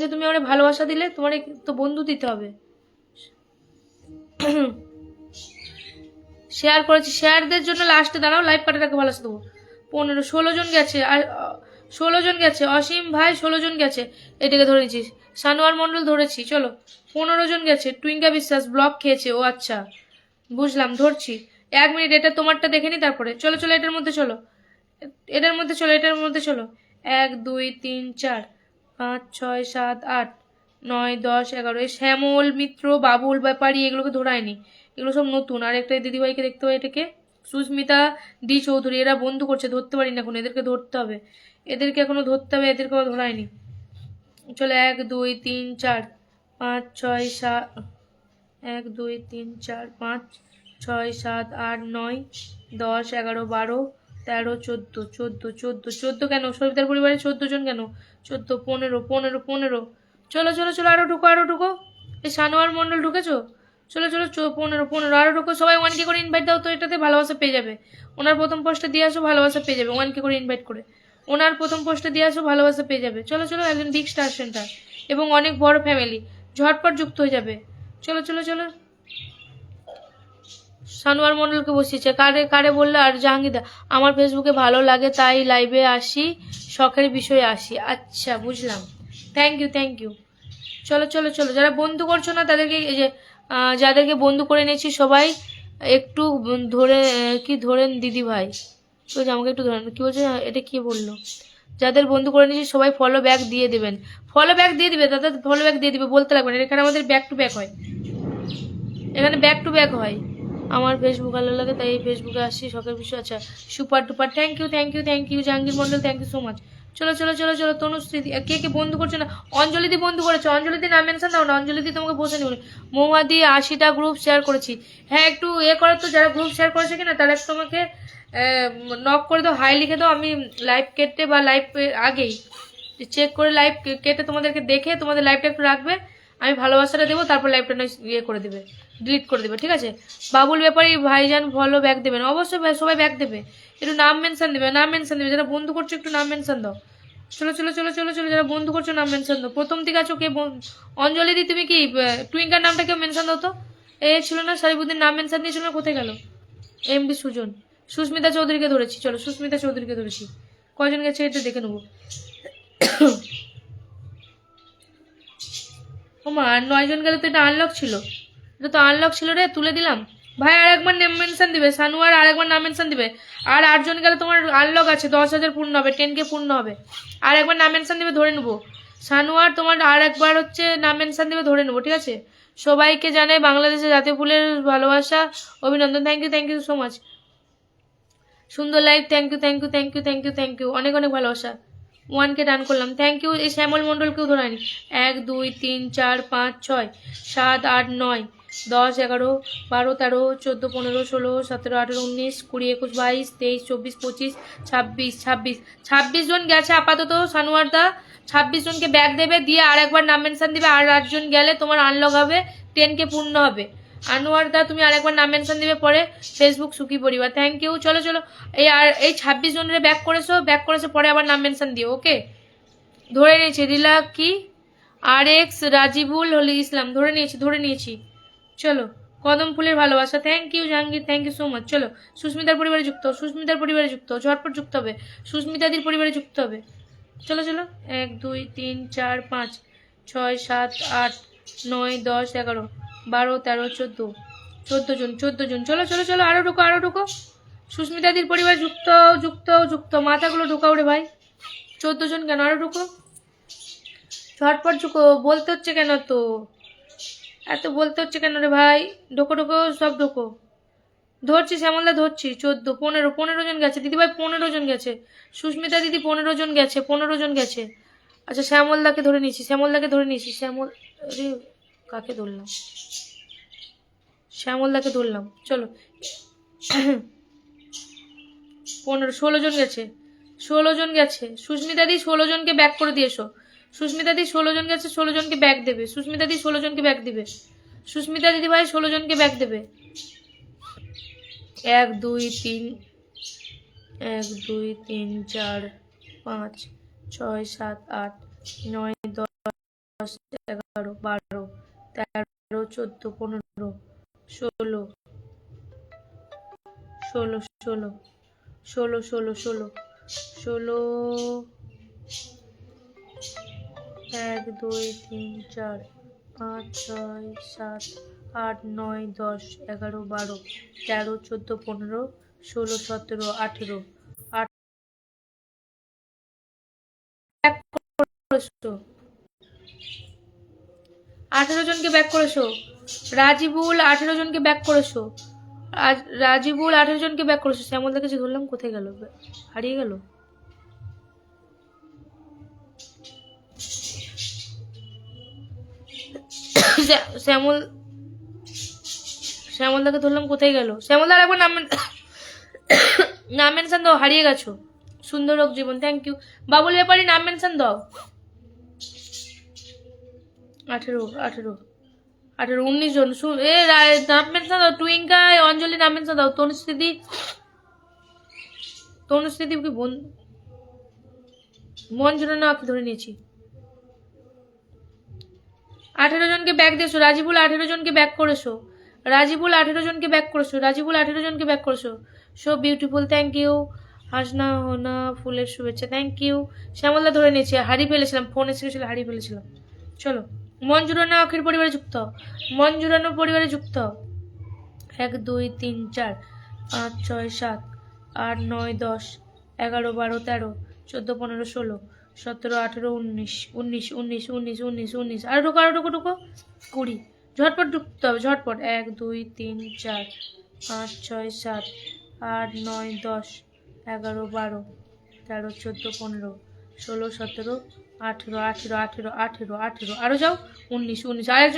এসে তুমি আমার ভালোবাসা দিলে, তোমার তো বন্ধু দিতে হবে। শেয়ার করেছি, শেয়ারদের জন্য লাস্টে দাঁড়াও, লাইভ কাটাটাকে ভালোবাসা দেবো। 15 16 জন গেছে, আর 16 জন গেছে। অসীম ভাই 16 জন গেছে, এটাকে ধরে নিচ্ছি। সানোয়ার মন্ডল ধরেছি, চলো। 15 জন গেছে। টুইঙ্কা বিশ্বাস ব্লক খেয়েছে, ও আচ্ছা বুঝলাম, ধরছি। 1 মিনিট, এটা তোমারটা দেখে নি, তারপরে চলো চলো এটার মধ্যে চলো, এটার মধ্যে চলো, এটার মধ্যে চলো। 1 2 3 4 5 6 7 8 9 10 11। এই শ্যামল মিত্র, বাবুল ব্যাপারী, এগুলোকে ধরায়নি, এগুলো সব নতুন। আর একটা দিদিভাইকে দেখতে পাই, এটাকে সুস্মিতা ডি চৌধুরী। এরা বন্ধু করছে, ধরতে পারি না এখন, এদেরকে ধরতে হবে, এদেরকে এখনো ধরতে হবে, এদেরকেও ধরায়নি। চলো 1 2 3 4 5 6 7 1 2 3 4 5 6 7 8 9 10 11 12 13 14 14 14 14 কেন? সবিতার পরিবারে 14 জন কেন? 14 15 15 15। চলো চলো চলো, আরো ঢুকো, আরো ঢুকো। এই সানোয়ার মন্ডল ঢুকেছো? চলো চলো 15 15, আরো ঢুকো। সবাই 1K করে ইনভাইট দাও তো, এটাতে ভালোবাসা পেয়ে যাবে। ওনার প্রথম পোস্টে দিয়ে আসো, ভালোবাসা পেয়ে যাবে। 1K করে ইনভাইট করে ওনার প্রথম পোস্টে দিয়ে আসো, ভালোবাসা পেয়ে যাবে। চলো চলো, একজন বিগ স্টার সেন্টার এবং অনেক বড় ফ্যামিলি, ঝটপট যুক্ত হয়ে যাবে। চলো চলো চলো। সানোয়ার মন্ডলকে বসিয়েছে, কারে কারে বললে? আর জাহাঙ্গীরদা, আমার ফেসবুকে ভালো লাগে তাই লাইভে আসি, শখের বিষয়ে আসি। আচ্ছা বুঝলাম, থ্যাংক ইউ থ্যাংক ইউ। চলো চলো চলো, যারা বন্ধু করছো না তাদেরকে, এই যে যাদেরকে বন্ধু করে নিয়েছি সবাই একটু ধরে, কি ধরেন দিদি ভাই, তো আমাকে একটু ধরেন, কি বলছে এটা, কি বললো? যাদের বন্ধু করে নিয়েছি সবাই ফলো ব্যাক দিয়ে দেবেন, ফলো ব্যাক দিয়ে দিবে দাদা, ফলো ব্যাক দিয়ে দিবে, বলতে লাগবে না। এখানে আমাদের ব্যাক টু ব্যাক হয়, এখানে ব্যাক টু ব্যাক হয়। আমার ফেসবুক ভালো লাগে তাই এই ফেসবুকে আসছি, শখের বিষয়। আচ্ছা, সুপার টুপার, thank you thank you thank you. Jahangir Mondal, thank you so much. চলো চলো চলো চলো। তনুশ্রী, কে কে বন্ধু করছো না? অঞ্জলিদি বন্ধু করেছে, অঞ্জলিদি নাম মেনশন দাও না, অঞ্জলিদি তোমাকে বসে নেব। মৌমাদি 80টা গ্রুপ শেয়ার করেছি। হ্যাঁ একটু করার তো, যারা গ্রুপ শেয়ার করেছে কিনা তারা একটু আমাকে নক করে দাও, হাই লিখে দাও। আমি লাইভ কেটে বা লাইভ আগেই চেক করে লাইভ কেটে তোমাদেরকে দেখে তোমাদের লাইভটা একটু রাখবে, আমি ভালোবাসাটা দেবো, তারপর লাইভটা করে দেবে, ডিলিট করে দেবে, ঠিক আছে? বাবুল ব্যাপারী ভাইজান ফলো ব্যাক দেবেন, অবশ্যই সবাই ব্যাক দেবে, একটু নাম মেনশন দেবে, নাম মেনশন দেবে। যারা বন্ধু করছো একটু নাম মেনশন দাও। চলো চলো চলো চলো চলো, যারা বন্ধু করছো নাম মেনশন দাও। প্রথম থেকে আছো কে? অঞ্জলি দি, তুমি কি টুইঙ্কার নামটা কেউ মেনশন দাও তো? ছিল না সারিবুদ্দিন, নাম মেনশন দিয়েছিল না, কোথায় গেল? এমডি সুজন। সুস্মিতা চৌধুরীকে ধরেছি, চলো সুস্মিতা চৌধুরীকে ধরেছি। কজন গেছে এটা দেখে নেবো। ওমা, আর 9 জন গেলে তো এটা আনলক ছিল, এটা তো আনলক ছিল রে, তুলে দিলাম। ভাই আর একবার নাম মেনশন দিবে, সানুয়ার আর একবার নাম মেনশন দিবে। আর 8 জন গেলে তোমার আনলক আছে, 10,000 পূর্ণ হবে, 10K পূর্ণ হবে। আর একবার নাম মেনশন দিবে, ধরে নেবো। সানুয়ার তোমার আর একবার হচ্ছে নাম মেনশন দিবে, ধরে নেবো, ঠিক আছে? সবাইকে জানাই বাংলাদেশের জাতীয় ফুলের ভালোবাসা, অভিনন্দন। Thank you so much. সুন্দর live, thank you thank you thank you thank you thank you, অনেক অনেক ভালোবাসা। 1K ডান করলাম, থ্যাংক ইউ। এই শ্যামল মন্ডলকেও ধরায়নি। 1 2 3 4 5 6 7 8 9 10 11 12 13 14 15 16 17 18 19 20 21 22 23 24 25 26 26 26 জন গেছে আপাতত। সানোয়ারদা 26 জনকে ব্যাগ দেবে, দিয়ে আর একবার নাম মেনশন দিবে। আর 8 জন গেলে তোমার আনলক হবে, 10K পূর্ণ হবে। আনোয়ারদা তুমি আরেকবার নাম মেনশন দিবে পরে। ফেসবুক সুখী পরিবার, থ্যাংক ইউ। চলো চলো, এই 26 জনের ব্যাক করেছো, পরে আবার নাম মেনশন দিও, ওকে? ধরে নিয়েছি। রিলা কি RX রাজিবুল হলি ইসলাম, ধরে নিয়েছি। চলো, কদম ফুলের ভালোবাসা, thank you Jahangir, thank you so much. চলো, সুস্মিতার পরিবারে যুক্ত, সুস্মিতার পরিবারে যুক্ত, ঝটপট যুক্ত হবে, সুস্মিতাদির পরিবারে যুক্ত হবে। চলো চলো, 1 2 3 4 5 6 7 8 9 10 11 12 13 14 14 জন। চলো চলো চলো, আরো ঢুকো, আরো ঢুকো। সুস্মিতাদির পরিবার যুক্ত যুক্ত যুক্ত, মাথাগুলো ঢুকাও রে ভাই। 14 জন কেন? আরো ঢুকো, ঝটপট ঢুকো। বলতে হচ্ছে কেন তো, এত বলতে হচ্ছে কেন রে ভাই? ঢোকো ঢোকো, সব ঢোকো। ধরছি শ্যামলদা, ধরছি। 14 15 জন গেছে দিদিভাই, 15 জন গেছে। সুস্মিতা দিদি 15 জন গেছে, 15 জন গেছে। আচ্ছা, শ্যামলদাকে ধরে নিয়েছি, শ্যামল, আরে কাকে ধরলাম? শ্যামলদাকে ধরলাম, চলো। 15 16 জন গেছে, 16 জন গেছে। সুস্মিতাদি 16 জনকে ব্যাক করে দিয়েছো। সুস্মিতাদি 16 জন গেছে, 16 জনকে ব্যাক দেবে। সুস্মিতাদি 16 জনকে ব্যাক দিবে। সুস্মিতা দিদি ভাই 16 জনকে ব্যাক দেবে। 1 2 3 1 2 3 4 5 6 7 8 9 10 10 11 12 13 14 15 16 16 16 16 16 16 16 1 2 3 4 5 6 7 8 9 10 11 12 13 14 15 16 17 18 18 জনকে ব্যাক করেছো। রাজিবুল 18 জনকে ব্যাক করেছো। রাজিবুল 18 জনকে ব্যাক করেছো। শ্যামলদা কাছে ধরলাম, কোথায় গেল? হারিয়ে গেল। শ্যামলদাকে ধরলাম, কোথায় গেল? শ্যামলদা একবার নাম মেনশন দাও, হারিয়ে গেছো। সুন্দর হোক জীবন, থ্যাংক ইউ। বাবুল ব্যাপারী নাম মেনশন দাও। 18 18 18 19 জন নাম মেনশন দাও। টুইঙ্কা অঞ্জলি নাম মেনশন দাও। তনুশ্রীদি কি মন জুড়ে না ধরে নিয়েছি। 18 জনকে ব্যাক দিয়েছো। রাজিবুল 18 জনকে ব্যাক করেছো। রাজিবুল 18 জনকে ব্যাক করেছো। রাজিবুল 18 জনকে ব্যাক করেছো। So beautiful, thank you. হাসনা হোনা ফুলের শুভেচ্ছা, থ্যাংক ইউ। শ্যামলদা ধরে নিয়েছি, হারিয়ে ফেলেছিলাম, ফোন এসেছিল, হারিয়ে ফেলেছিলাম। চলো, মন জুড়ানো আখির পরিবারে যুক্ত হও। মন জুড়ানো পরিবারে যুক্ত হও। 1 2 3 4 5 6 7 8 9 10 11 12 13 14 15 16 17 18 19 19 19 19 19 19 আর ঢোকো 20। ঝটপট ঢুকতে হবে, ঝটপট। 1 2 3 4 5 6 7 8 9 10 11 12 13 14 15 16 17 18 18 18 18 18 আরো যাও 19 19 আর